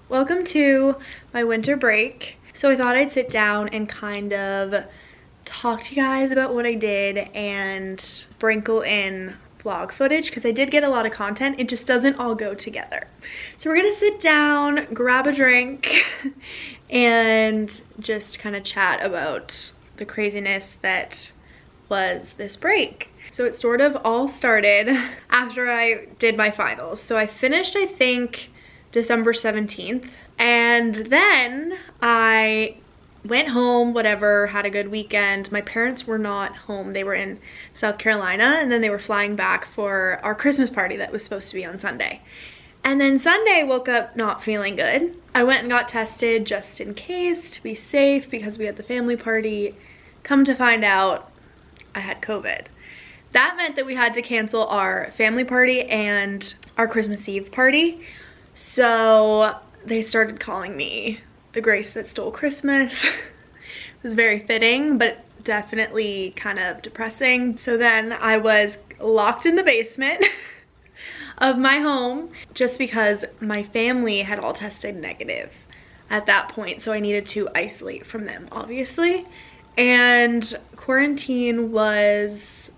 Welcome to my winter break. So I thought I'd sit down and kind of talk to you guys about what I did and sprinkle in vlog footage because I did get a lot of content. It just doesn't all go together. So we're gonna sit down, grab a drink, and just kind of chat about the craziness that was this break. So it sort of all started after I did my finals. So I finished, I think, December 17th. And then I went home, whatever, had a good weekend. My parents were not home. They were in South Carolina, and then they were flying back for our Christmas party that was supposed to be on Sunday. And then Sunday, woke up not feeling good. I went and got tested just in case, to be safe, because we had the family party. Come to find out, I had COVID. That meant that we had to cancel our family party and our Christmas Eve party. So they started calling me the Grace that stole Christmas. It was very fitting, but definitely kind of depressing. So then I was locked in the basement of my home just because my family had all tested negative at that point. So I needed to isolate from them, obviously. And quarantine was,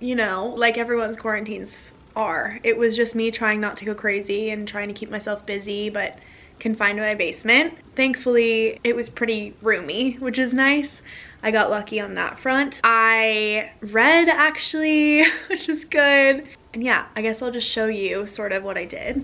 you know, like everyone's quarantines are. It was just me trying not to go crazy and trying to keep myself busy, but confined to my basement. Thankfully, it was pretty roomy, which is nice. I got lucky on that front. I read, actually, which is good. And yeah, I guess I'll just show you sort of what I did.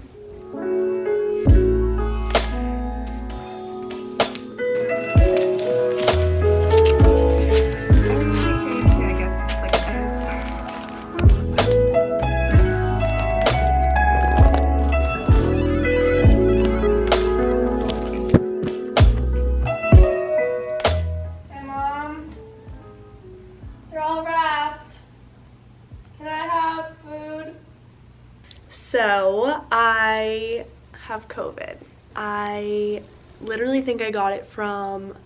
So I have COVID. I literally think I got it from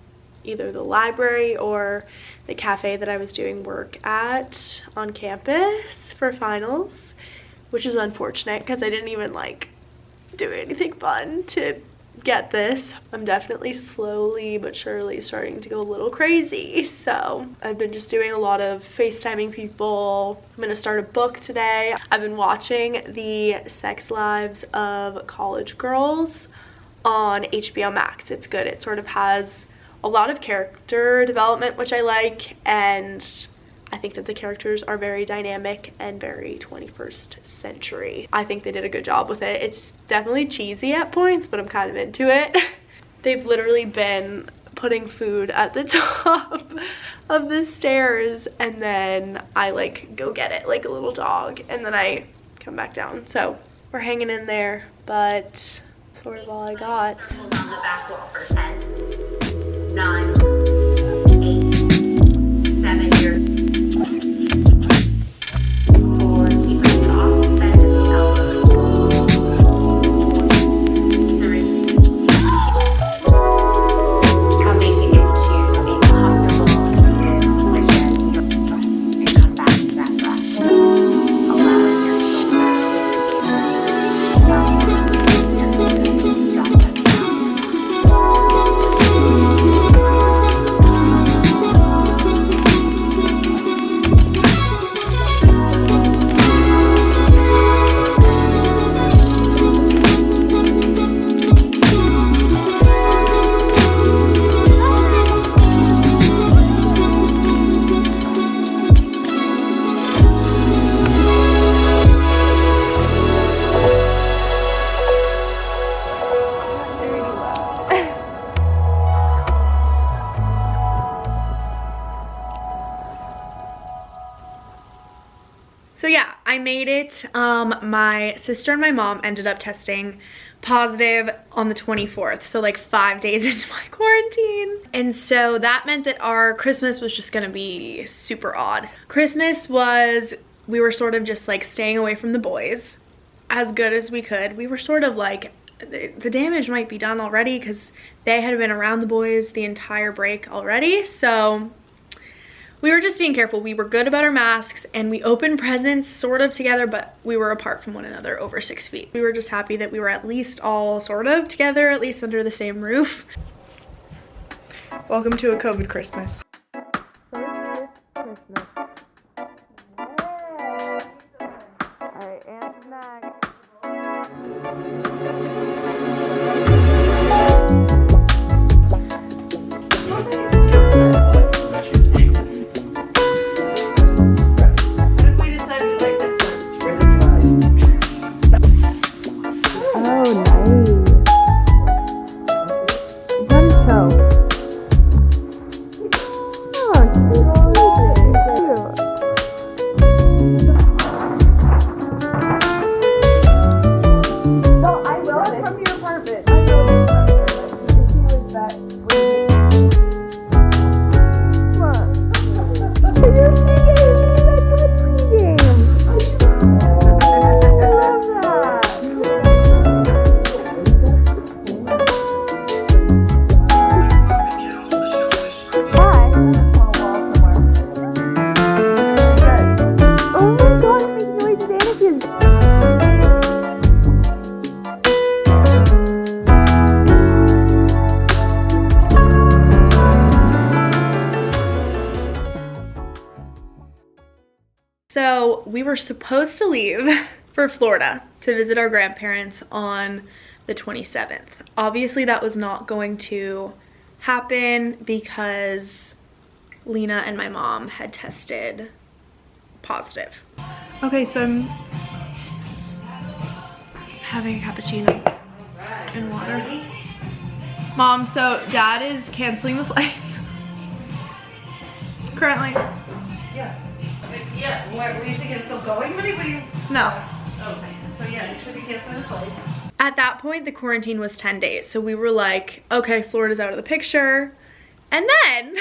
either the library or the cafe that I was doing work at on campus for finals, which is unfortunate because I didn't even like do anything fun to get this. I'm definitely slowly but surely starting to go a little crazy. So I've been just doing a lot of FaceTiming people. I'm gonna start a book today. I've been watching the sex lives of college girls on HBO Max. It's good. It sort of has a lot of character development, which I like, and I think that the characters are very dynamic and very 21st century. I think they did a good job with it. It's definitely cheesy at points, but I'm kind of into it. They've literally been putting food at the top of the stairs, and then I like go get it like a little dog, and then I come back down. So we're hanging in there, but that's sort of all I got. On the back wall for 10, 9, 8, 7 years. So yeah, I made it. My sister and my mom ended up testing positive on the 24th, so like 5 days into my quarantine. And so that meant that our Christmas was just gonna be super odd. Christmas was, we were sort of just like staying away from the boys as good as we could. We were sort of like, the damage might be done already because they had been around the boys the entire break already. So we were just being careful. We were good about our masks and we opened presents sort of together, but we were apart from one another over 6 feet. We were just happy that we were at least all sort of together, at least under the same roof. Welcome to a COVID Christmas. So we were supposed to leave for Florida to visit our grandparents on the 27th. Obviously that was not going to happen because Lena and my mom had tested positive. Okay, so I'm having a cappuccino and water. Mom, so Dad is canceling the flight. Currently. Yeah, what, do you think it's still going? What do you... No. Okay, so yeah, it should be canceling the flight. At that point, the quarantine was 10 days. So we were like, okay, Florida's out of the picture. And then,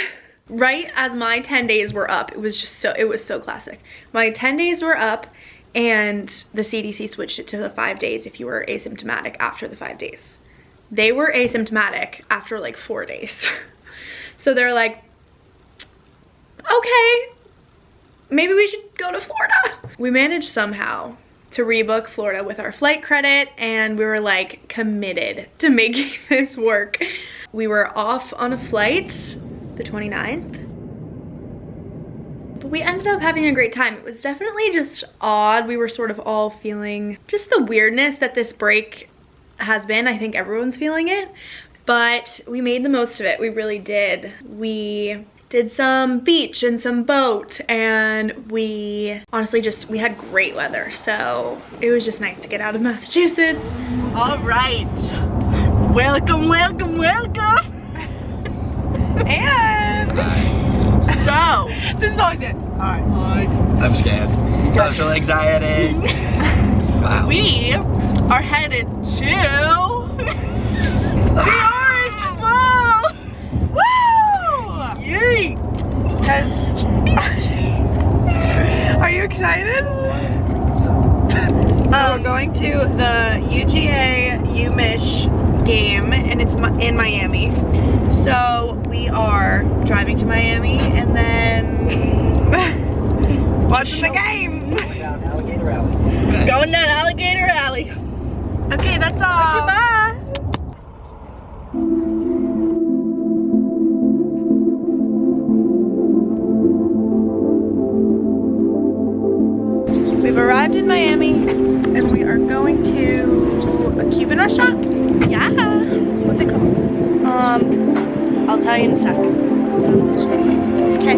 right as my 10 days were up, it was so classic. My 10 days were up and the CDC switched it to the 5 days if you were asymptomatic after the 5 days. They were asymptomatic after like 4 days. So they're like, okay, maybe we should go to Florida. We managed somehow to rebook Florida with our flight credit and we were like committed to making this work. We were off on a flight the 29th, but we ended up having a great time. It was definitely just odd. We were sort of all feeling just the weirdness that this break has been. I think everyone's feeling it, but we made the most of it. We really did. We did some beach and some boat and we honestly we had great weather, so it was just nice to get out of Massachusetts. All right, welcome, welcome, welcome. And so this is always it. Hi. I'm scared. Social anxiety. Wow. We are headed to the Orange Bowl. Woo! Yay! Are you excited? We're going to the UGA UMich game and it's in Miami. So we are driving to Miami and then watching the game. Going down Alligator Alley. Going down Alligator Alley. Okay, that's all. Okay, bye. We've arrived in Miami and we are going to a Cuban restaurant. Yeah. What's it called? I'll tell you in a sec. Okay.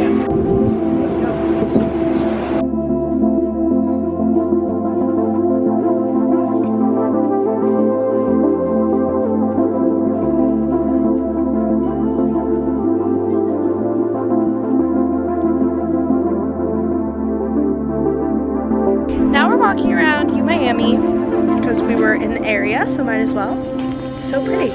Now we're walking around Miami because we were in the area, so might as well. So pretty.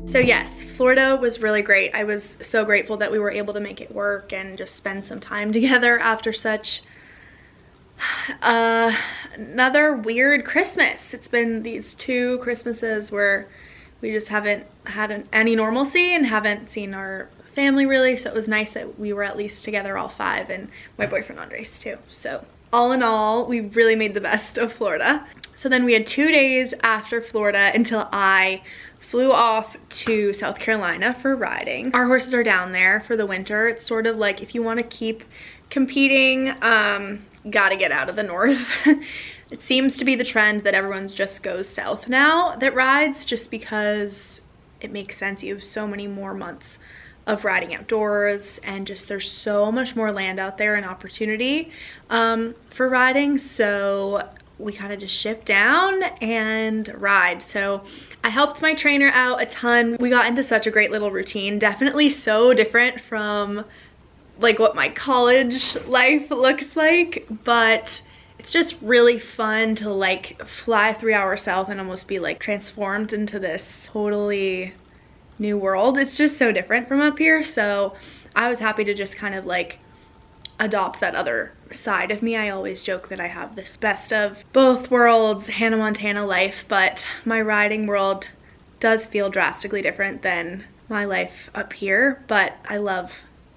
So yes, Florida was really great. I was so grateful that we were able to make it work and just spend some time together after such another weird Christmas. It's been these 2 Christmases where we just haven't had any normalcy and haven't seen our family really, so it was nice that we were at least together all 5, and my boyfriend Andres too. So all in all, we really made the best of Florida. So then we had 2 days after Florida until I flew off to South Carolina for riding. Our horses are down there for the winter. It's sort of like if you want to keep competing, gotta get out of the north. It seems to be the trend that everyone just goes south now that rides, just because it makes sense. You have so many more months of riding outdoors, and just there's so much more land out there and opportunity for riding. So we kind of just ship down and ride. So I helped my trainer out a ton. We got into such a great little routine. Definitely so different from like what my college life looks like, but it's just really fun to like fly 3 hours south and almost be like transformed into this totally new world. It's just so different from up here. So I was happy to just kind of like adopt that other side of me. I always joke that I have this best of both worlds Hannah Montana life, but my riding world does feel drastically different than my life up here, but I love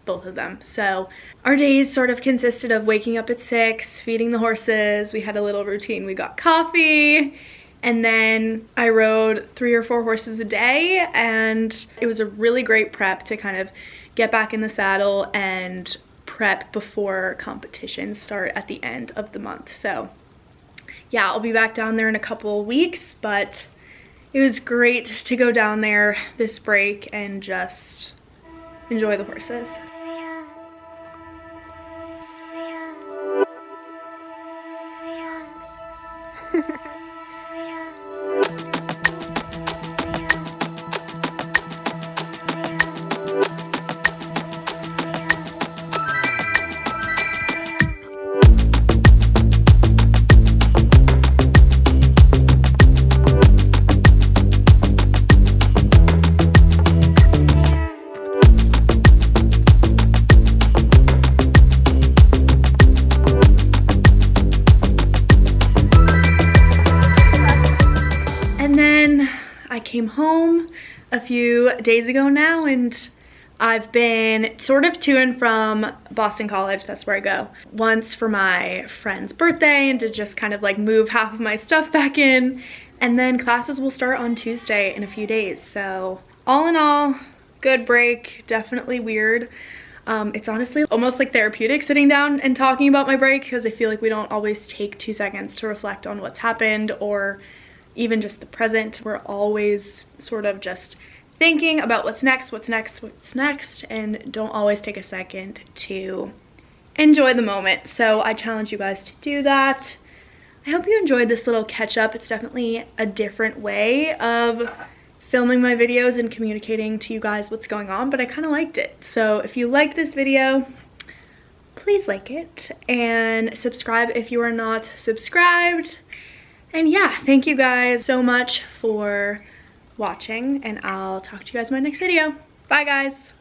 both of them. So our days sort of consisted of waking up at 6, feeding the horses. We had a little routine. We got coffee, and then I rode 3 or 4 horses a day, and it was a really great prep to kind of get back in the saddle and prep before competitions start at the end of the month. So yeah, I'll be back down there in a couple of weeks, but it was great to go down there this break and just enjoy the horses. Came home a few days ago now, and I've been sort of to and from Boston College. That's where I go once for my friend's birthday and to just kind of like move half of my stuff back in, and then classes will start on Tuesday in a few days. So all in all, good break. Definitely weird. It's honestly almost like therapeutic sitting down and talking about my break, because I feel like we don't always take 2 seconds to reflect on what's happened or even just the present. We're always sort of just thinking about what's next, and don't always take a second to enjoy the moment. So I challenge you guys to do that. I hope you enjoyed this little catch up. It's definitely a different way of filming my videos and communicating to you guys what's going on, but I kind of liked it. So if you liked this video, please like it and subscribe if you are not subscribed. And yeah, thank you guys so much for watching, and I'll talk to you guys in my next video. Bye guys.